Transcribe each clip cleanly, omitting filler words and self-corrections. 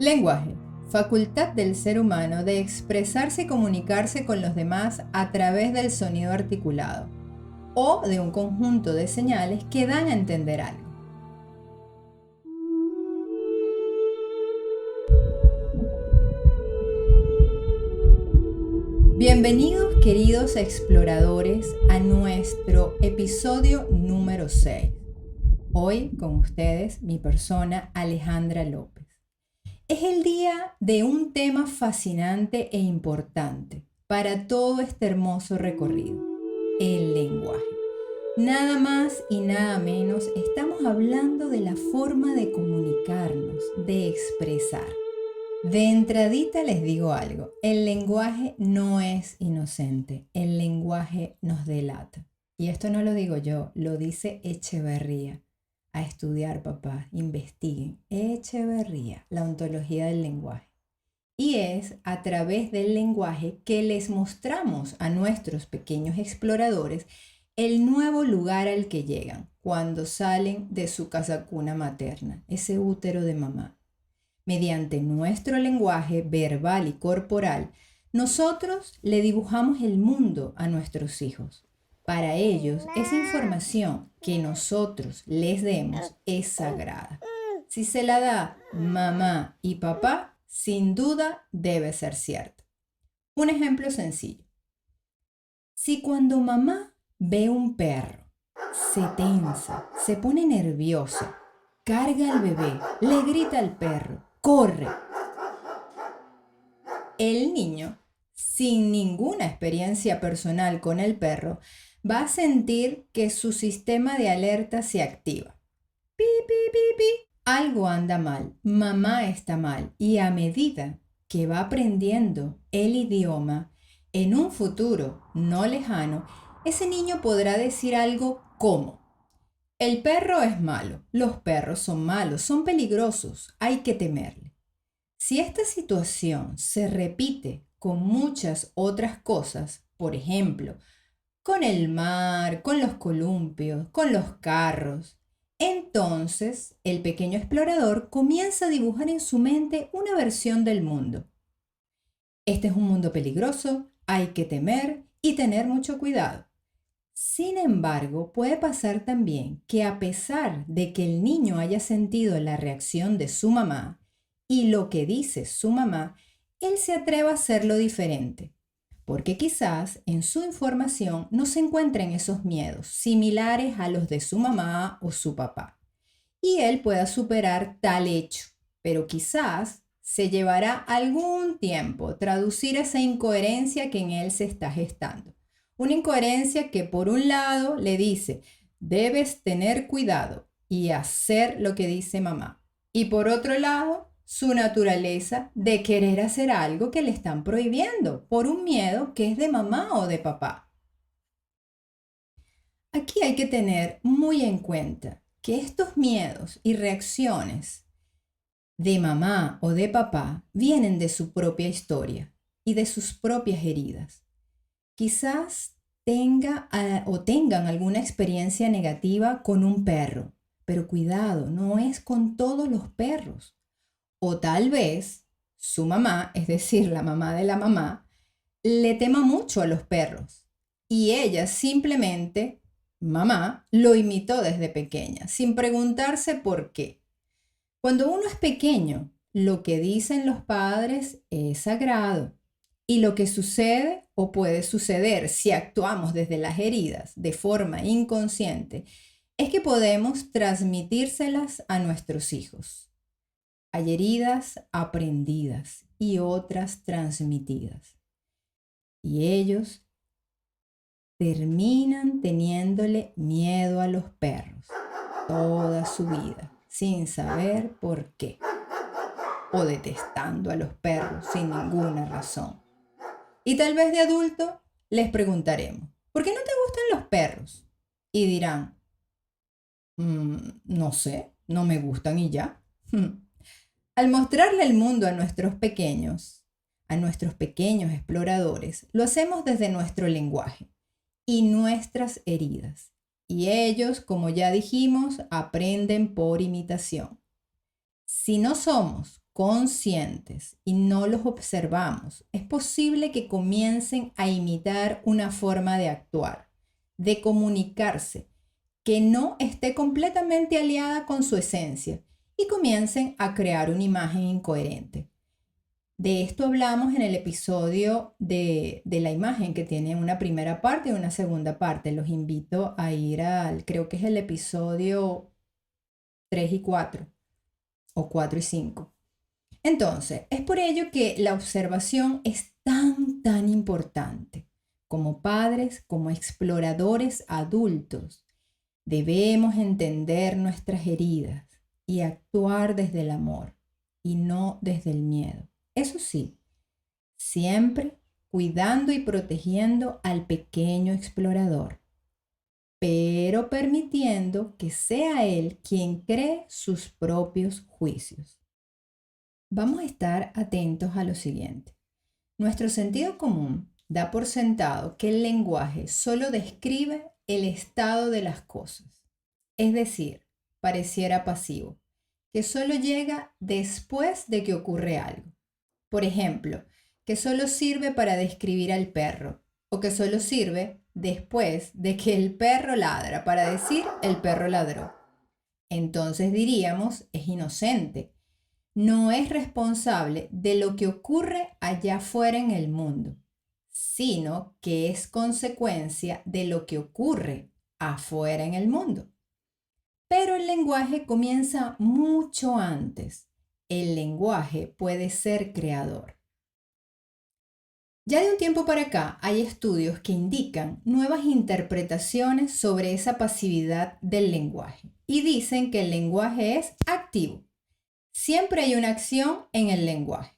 Lenguaje, facultad del ser humano de expresarse y comunicarse con los demás a través del sonido articulado o de un conjunto de señales que dan a entender algo. Bienvenidos, queridos exploradores, a nuestro episodio número 6. Hoy con ustedes mi persona Alejandra López. Es el día de un tema fascinante e importante para todo este hermoso recorrido, el lenguaje. Nada más y nada menos estamos hablando de la forma de comunicarnos, de expresar. De entradita les digo algo, el lenguaje no es inocente, el lenguaje nos delata. Y esto no lo digo yo, lo dice Echeverría. A estudiar, papá, investiguen. Echeverría, la ontología del lenguaje. Y es a través del lenguaje que les mostramos a nuestros pequeños exploradores el nuevo lugar al que llegan cuando salen de su casacuna materna, ese útero de mamá. Mediante nuestro lenguaje verbal y corporal, nosotros le dibujamos el mundo a nuestros hijos. Para ellos, esa información que nosotros les demos es sagrada. Si se la da mamá y papá, sin duda debe ser cierta. Un ejemplo sencillo. Si cuando mamá ve un perro, se tensa, se pone nerviosa, carga al bebé, le grita al perro, corre. El niño, sin ninguna experiencia personal con el perro, va a sentir que su sistema de alerta se activa. Pi, pi, pi, pi. Algo anda mal, mamá está mal, y a medida que va aprendiendo el idioma, en un futuro no lejano, ese niño podrá decir algo como: el perro es malo, los perros son malos, son peligrosos, hay que temerle. Si esta situación se repite con muchas otras cosas, por ejemplo, con el mar, con los columpios, con los carros, entonces el pequeño explorador comienza a dibujar en su mente una versión del mundo. Este es un mundo peligroso, hay que temer y tener mucho cuidado. Sin embargo, puede pasar también que a pesar de que el niño haya sentido la reacción de su mamá y lo que dice su mamá, él se atreva a hacerlo diferente, porque quizás en su información no se encuentren esos miedos similares a los de su mamá o su papá, y él pueda superar tal hecho, pero quizás se llevará algún tiempo traducir esa incoherencia que en él se está gestando. Una incoherencia que por un lado le dice, debes tener cuidado y hacer lo que dice mamá. Y por otro lado, su naturaleza de querer hacer algo que le están prohibiendo por un miedo que es de mamá o de papá. Aquí hay que tener muy en cuenta que estos miedos y reacciones de mamá o de papá vienen de su propia historia y de sus propias heridas. Quizás tengan alguna experiencia negativa con un perro, pero cuidado, no es con todos los perros. O tal vez su mamá, es decir, la mamá de la mamá, le tema mucho a los perros y ella simplemente, mamá, lo imitó desde pequeña, sin preguntarse por qué. Cuando uno es pequeño, lo que dicen los padres es sagrado. Y lo que sucede o puede suceder si actuamos desde las heridas de forma inconsciente es que podemos transmitírselas a nuestros hijos. Hay heridas aprendidas y otras transmitidas. Y ellos terminan teniéndole miedo a los perros toda su vida, sin saber por qué, o detestando a los perros sin ninguna razón. Y tal vez de adulto les preguntaremos, ¿por qué no te gustan los perros? Y dirán, no sé, no me gustan y ya. Al mostrarle el mundo a nuestros pequeños exploradores, lo hacemos desde nuestro lenguaje y nuestras heridas. Y ellos, como ya dijimos, aprenden por imitación. Si no somos conscientes y no los observamos, es posible que comiencen a imitar una forma de actuar, de comunicarse, que no esté completamente aliada con su esencia y comiencen a crear una imagen incoherente. De esto hablamos en el episodio de la imagen, que tiene una primera parte y una segunda parte. Los invito a ir creo que es el episodio 3 y 4 o 4 y 5. Entonces, es por ello que la observación es tan importante. Como padres, como exploradores adultos, debemos entender nuestras heridas y actuar desde el amor y no desde el miedo. Eso sí, siempre cuidando y protegiendo al pequeño explorador, pero permitiendo que sea él quien cree sus propios juicios. Vamos a estar atentos a lo siguiente. Nuestro sentido común da por sentado que el lenguaje solo describe el estado de las cosas, es decir, pareciera pasivo, que solo llega después de que ocurre algo. Por ejemplo, que solo sirve para describir al perro, o que solo sirve después de que el perro ladra para decir el perro ladró. Entonces diríamos, es inocente. No es responsable de lo que ocurre allá afuera en el mundo, sino que es consecuencia de lo que ocurre afuera en el mundo. Pero el lenguaje comienza mucho antes. El lenguaje puede ser creador. Ya de un tiempo para acá hay estudios que indican nuevas interpretaciones sobre esa pasividad del lenguaje y dicen que el lenguaje es activo. Siempre hay una acción en el lenguaje.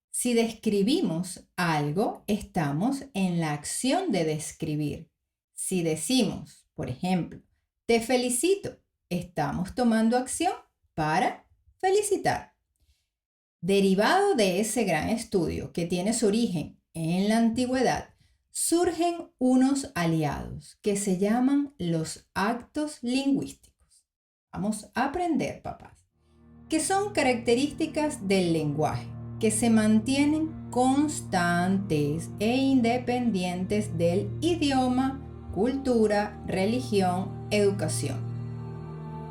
Si describimos algo, estamos en la acción de describir. Si decimos, por ejemplo, te felicito, estamos tomando acción para felicitar. Derivado de ese gran estudio que tiene su origen en la antigüedad, surgen unos aliados que se llaman los actos lingüísticos. Vamos a aprender, papás, que son características del lenguaje que se mantienen constantes e independientes del idioma, cultura, religión, educación.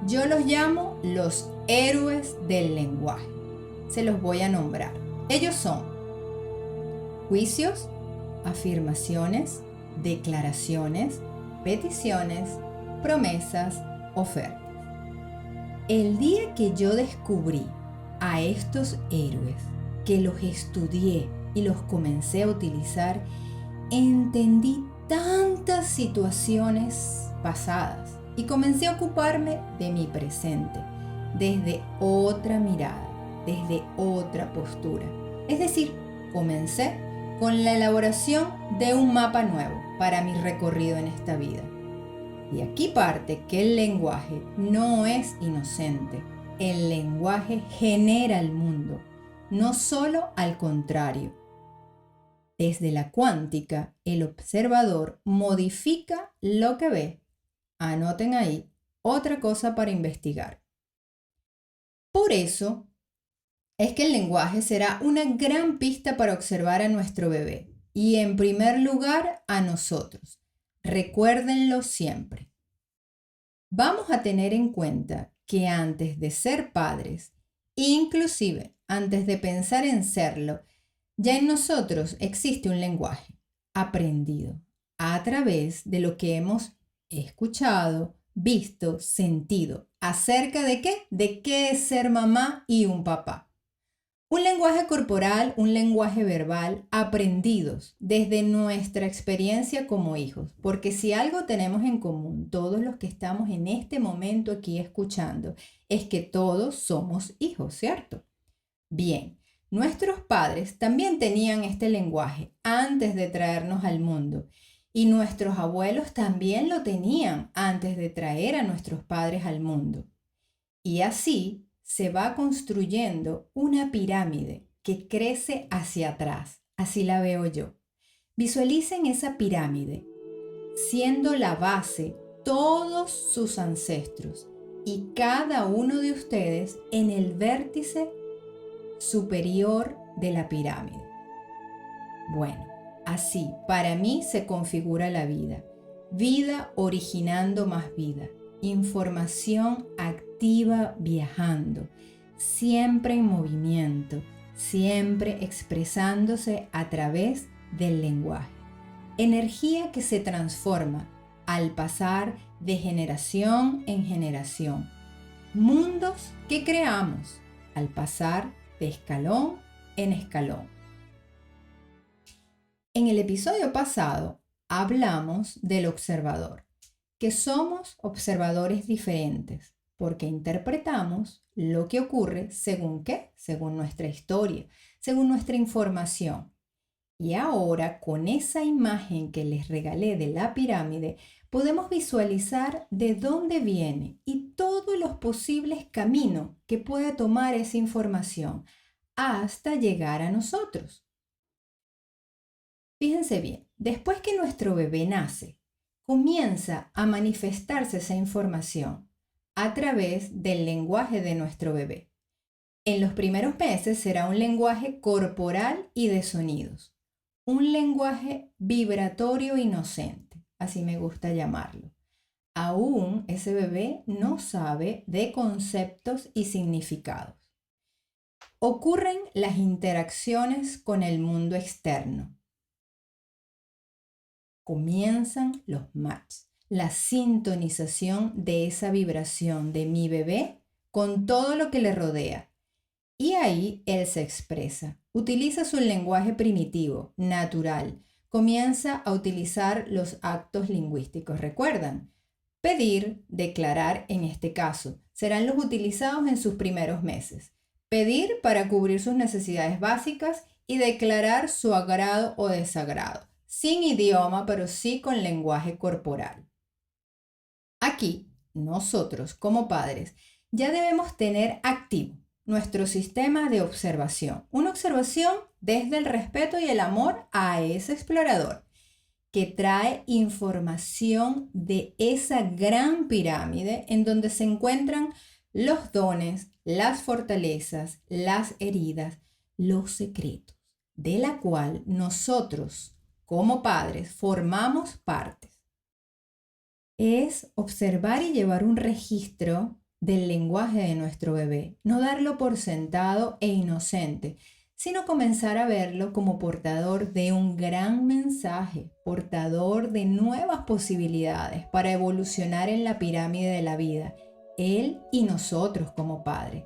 Yo los llamo los héroes del lenguaje. Se los voy a nombrar. Ellos son juicios, afirmaciones, declaraciones, peticiones, promesas, ofertas. El día que yo descubrí a estos héroes, que los estudié y los comencé a utilizar, entendí tantas situaciones pasadas y comencé a ocuparme de mi presente desde otra mirada, desde otra postura. Es decir, comencé con la elaboración de un mapa nuevo para mi recorrido en esta vida. Y aquí parte que el lenguaje no es inocente. El lenguaje genera el mundo, no solo al contrario. Desde la cuántica, el observador modifica lo que ve. Anoten ahí otra cosa para investigar. Por eso es que el lenguaje será una gran pista para observar a nuestro bebé y en primer lugar a nosotros. Recuérdenlo siempre. Vamos a tener en cuenta que antes de ser padres, inclusive antes de pensar en serlo, ya en nosotros existe un lenguaje aprendido a través de lo que hemos escuchado, visto, sentido. ¿Acerca de qué? De qué es ser mamá y un papá. Un lenguaje corporal, un lenguaje verbal, aprendidos desde nuestra experiencia como hijos. Porque si algo tenemos en común, todos los que estamos en este momento aquí escuchando, es que todos somos hijos, ¿cierto? Bien, nuestros padres también tenían este lenguaje antes de traernos al mundo. Y nuestros abuelos también lo tenían antes de traer a nuestros padres al mundo. Y así se va construyendo una pirámide que crece hacia atrás. Así la veo yo. Visualicen esa pirámide siendo la base todos sus ancestros y cada uno de ustedes en el vértice superior de la pirámide. Bueno, así para mí se configura la vida. Vida originando más vida. Información activa viajando. Siempre en movimiento. Siempre expresándose a través del lenguaje. Energía que se transforma al pasar de generación en generación. Mundos que creamos al pasar de escalón en escalón. En el episodio pasado hablamos del observador, que somos observadores diferentes, porque interpretamos lo que ocurre según qué, según nuestra historia, según nuestra información. Y ahora, con esa imagen que les regalé de la pirámide, podemos visualizar de dónde viene y todos los posibles caminos que puede tomar esa información hasta llegar a nosotros. Fíjense bien, después que nuestro bebé nace, comienza a manifestarse esa información a través del lenguaje de nuestro bebé. En los primeros meses será un lenguaje corporal y de sonidos, un lenguaje vibratorio inocente, así me gusta llamarlo. Aún ese bebé no sabe de conceptos y significados. Ocurren las interacciones con el mundo externo. Comienzan los matches, la sintonización de esa vibración de mi bebé con todo lo que le rodea. Y ahí él se expresa, utiliza su lenguaje primitivo, natural, comienza a utilizar los actos lingüísticos. ¿Recuerdan? Pedir, declarar en este caso, serán los utilizados en sus primeros meses. Pedir para cubrir sus necesidades básicas y declarar su agrado o desagrado. Sin idioma, pero sí con lenguaje corporal. Aquí, nosotros como padres, ya debemos tener activo nuestro sistema de observación. Una observación desde el respeto y el amor a ese explorador que trae información de esa gran pirámide en donde se encuentran los dones, las fortalezas, las heridas, los secretos, de la cual nosotros como padres formamos partes. Es observar y llevar un registro del lenguaje de nuestro bebé, no darlo por sentado e inocente, sino comenzar a verlo como portador de un gran mensaje, portador de nuevas posibilidades para evolucionar en la pirámide de la vida, él y nosotros como padre.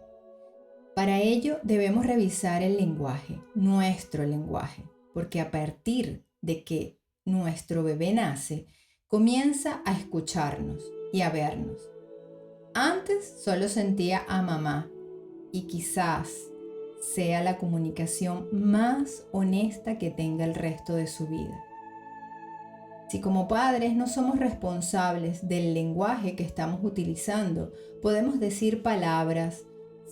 Para ello debemos revisar el lenguaje, nuestro lenguaje, porque a partir de que nuestro bebé nace, comienza a escucharnos y a vernos. Antes solo sentía a mamá y quizás sea la comunicación más honesta que tenga el resto de su vida. Si como padres no somos responsables del lenguaje que estamos utilizando, podemos decir palabras,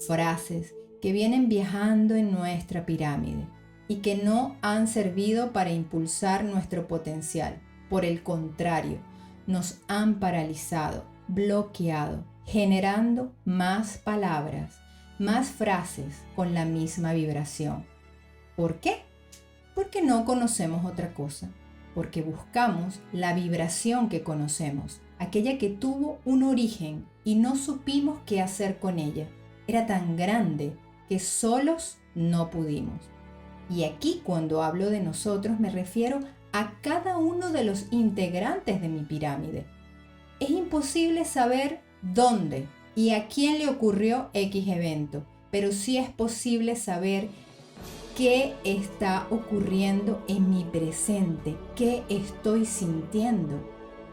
frases que vienen viajando en nuestra pirámide y que no han servido para impulsar nuestro potencial. Por el contrario, nos han paralizado, bloqueado, generando más palabras, más frases con la misma vibración. ¿Por qué? Porque no conocemos otra cosa, porque buscamos la vibración que conocemos, aquella que tuvo un origen y no supimos qué hacer con ella. Era tan grande que solos no pudimos. Y aquí cuando hablo de nosotros me refiero a cada uno de los integrantes de mi pirámide. Es imposible saber dónde y a quién le ocurrió X evento, pero sí es posible saber qué está ocurriendo en mi presente, qué estoy sintiendo.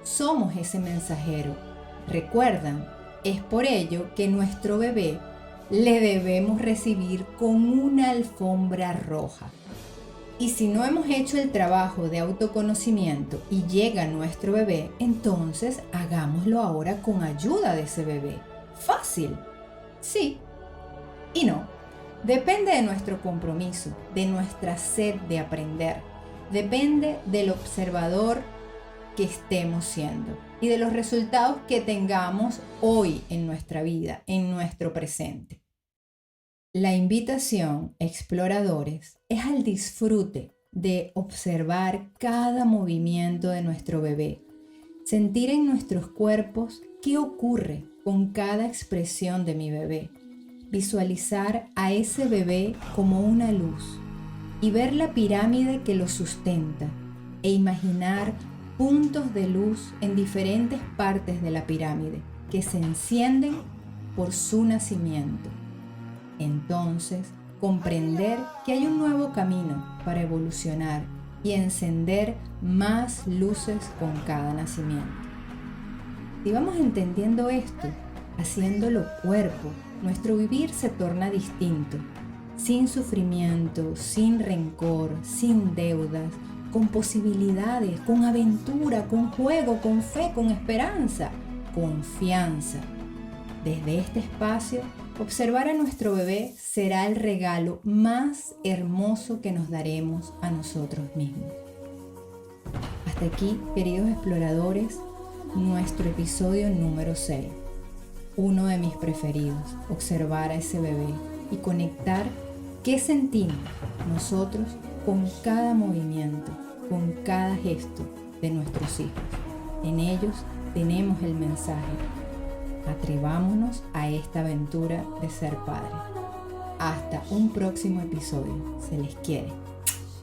Somos ese mensajero. ¿Recuerdan? Es por ello que nuestro bebé le debemos recibir con una alfombra roja. Y si no hemos hecho el trabajo de autoconocimiento y llega nuestro bebé, entonces hagámoslo ahora con ayuda de ese bebé. ¿Fácil? Sí y no. Depende de nuestro compromiso, de nuestra sed de aprender. Depende del observador que estemos siendo y de los resultados que tengamos hoy en nuestra vida, en nuestro presente. La invitación, exploradores, es al disfrute de observar cada movimiento de nuestro bebé, sentir en nuestros cuerpos qué ocurre con cada expresión de mi bebé, visualizar a ese bebé como una luz y ver la pirámide que lo sustenta e imaginar puntos de luz en diferentes partes de la pirámide que se encienden por su nacimiento. Entonces, comprender que hay un nuevo camino para evolucionar y encender más luces con cada nacimiento. Si vamos entendiendo esto, haciéndolo cuerpo, nuestro vivir se torna distinto, sin sufrimiento, sin rencor, sin deudas, con posibilidades, con aventura, con juego, con fe, con esperanza, confianza. Desde este espacio, observar a nuestro bebé será el regalo más hermoso que nos daremos a nosotros mismos. Hasta aquí, queridos exploradores, nuestro episodio número 6. Uno de mis preferidos, observar a ese bebé y conectar qué sentimos nosotros con cada movimiento, con cada gesto de nuestros hijos. En ellos tenemos el mensaje. Atrevámonos a esta aventura de ser padre. Hasta un próximo episodio. Se les quiere.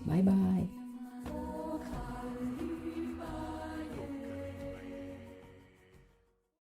Bye bye.